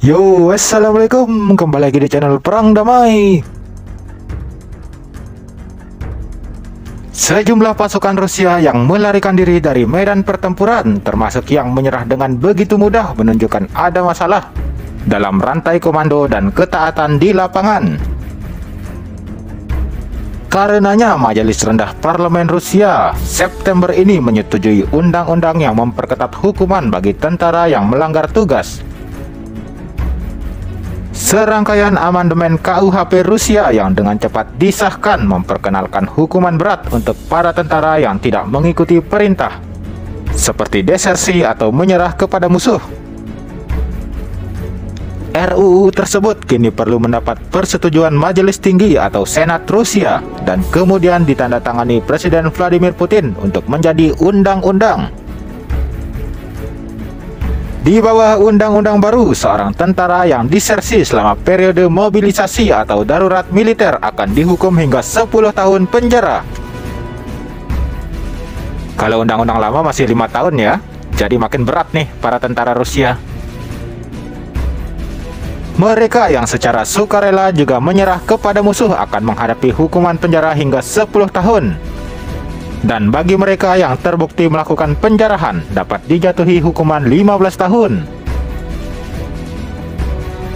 Yo, assalamualaikum. Kembali lagi di channel Perang Damai. Sejumlah pasukan Rusia yang melarikan diri dari medan pertempuran, termasuk yang menyerah dengan begitu mudah, menunjukkan ada masalah dalam rantai komando dan ketaatan di lapangan. Karenanya, Majelis Rendah Parlemen Rusia September ini menyetujui undang-undang yang memperketat hukuman bagi tentara yang melanggar tugas. Serangkaian amandemen KUHP Rusia yang dengan cepat disahkan memperkenalkan hukuman berat untuk para tentara yang tidak mengikuti perintah, seperti desersi atau menyerah kepada musuh. RUU tersebut kini perlu mendapat persetujuan Majelis Tinggi atau Senat Rusia dan kemudian ditandatangani Presiden Vladimir Putin untuk menjadi undang-undang. Di bawah undang-undang baru, seorang tentara yang disersi selama periode mobilisasi atau darurat militer akan dihukum hingga 10 tahun penjara. Kalau undang-undang lama masih 5 tahun ya, jadi makin berat nih para tentara Rusia. Mereka yang secara sukarela juga menyerah kepada musuh akan menghadapi hukuman penjara hingga 10 tahun. Dan bagi mereka yang terbukti melakukan penjarahan, dapat dijatuhi hukuman 15 tahun.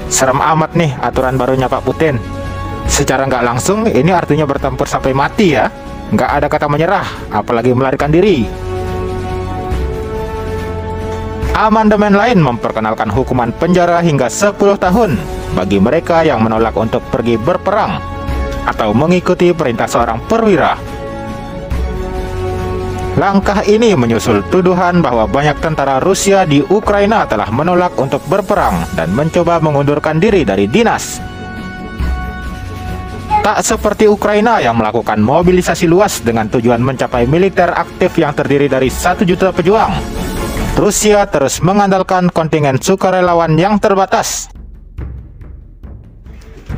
Serem amat nih aturan barunya Pak Putin. Secara nggak langsung, ini artinya bertempur sampai mati ya. Nggak ada kata menyerah, apalagi melarikan diri. Amandemen lain memperkenalkan hukuman penjara hingga 10 tahun bagi mereka yang menolak untuk pergi berperang atau mengikuti perintah seorang perwira. Langkah ini menyusul tuduhan bahwa banyak tentara Rusia di Ukraina telah menolak untuk berperang dan mencoba mengundurkan diri dari dinas. Tak seperti Ukraina yang melakukan mobilisasi luas dengan tujuan mencapai militer aktif yang terdiri dari 1 juta pejuang, Rusia terus mengandalkan kontingen sukarelawan yang terbatas.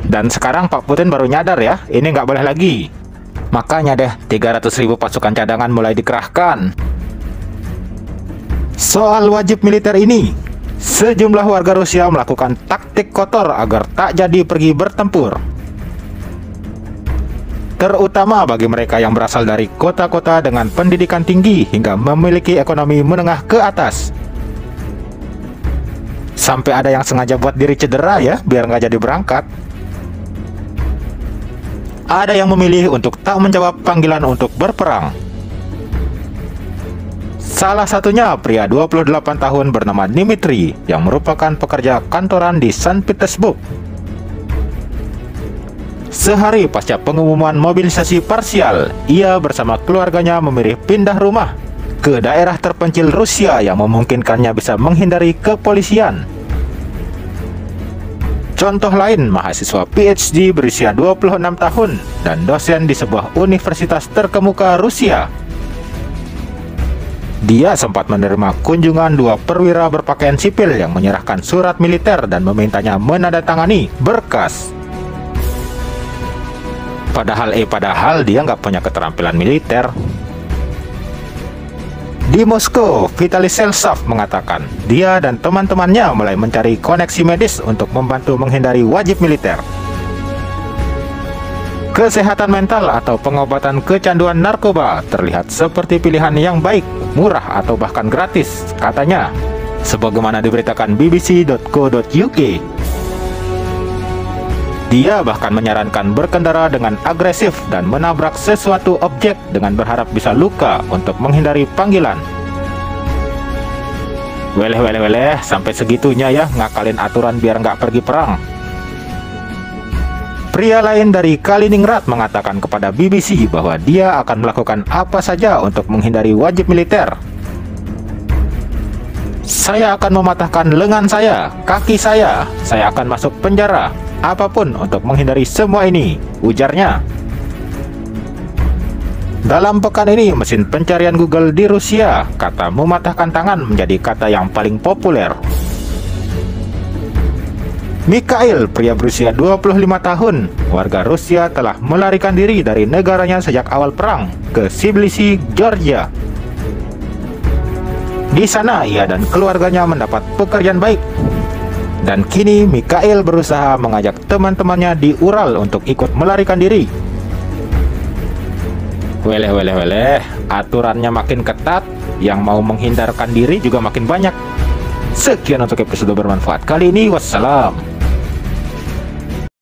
Dan sekarang Pak Putin baru nyadar ya, ini nggak boleh lagi. Makanya deh 300.000 pasukan cadangan mulai dikerahkan. Soal wajib militer ini, sejumlah warga Rusia melakukan taktik kotor agar tak jadi pergi bertempur. Terutama bagi mereka yang berasal dari kota-kota dengan pendidikan tinggi hingga memiliki ekonomi menengah ke atas. Sampai ada yang sengaja buat diri cedera ya, biar nggak jadi berangkat. Ada yang memilih untuk tak menjawab panggilan untuk berperang. Salah satunya pria 28 tahun bernama Dmitry yang merupakan pekerja kantoran di Saint Petersburg. Sehari pasca pengumuman mobilisasi parsial, ia bersama keluarganya memilih pindah rumah ke daerah terpencil Rusia yang memungkinkannya bisa menghindari kepolisian. Contoh lain, mahasiswa PhD berusia 26 tahun dan dosen di sebuah universitas terkemuka Rusia. Dia sempat menerima kunjungan 2 perwira berpakaian sipil yang menyerahkan surat militer dan memintanya menandatangani berkas. Padahal dia nggak punya keterampilan militer. Di Moskow, Vitaly Seltsov mengatakan dia dan teman-temannya mulai mencari koneksi medis untuk membantu menghindari wajib militer. Kesehatan mental atau pengobatan kecanduan narkoba terlihat seperti pilihan yang baik, murah atau bahkan gratis, katanya, sebagaimana diberitakan bbc.co.uk. Dia bahkan menyarankan berkendara dengan agresif dan menabrak sesuatu objek dengan berharap bisa luka untuk menghindari panggilan. Weleh, sampai segitunya ya ngakalin aturan biar nggak pergi perang. Pria lain dari Kaliningrad mengatakan kepada BBC bahwa dia akan melakukan apa saja untuk menghindari wajib militer. Saya akan mematahkan lengan saya, kaki saya akan masuk penjara. Apapun untuk menghindari semua ini, ujarnya. Dalam pekan ini, mesin pencarian Google di Rusia, kata mematahkan tangan menjadi kata yang paling populer. Mikhail, pria berusia 25 tahun, warga Rusia telah melarikan diri dari negaranya sejak awal perang ke Tbilisi, Georgia. Di sana ia dan keluarganya mendapat pekerjaan baik Dan kini Mikhail berusaha mengajak teman-temannya di Ural untuk ikut melarikan diri. Weleh, aturannya makin ketat, yang mau menghindarkan diri juga makin banyak. Sekian untuk episode bermanfaat kali ini. Wassalam.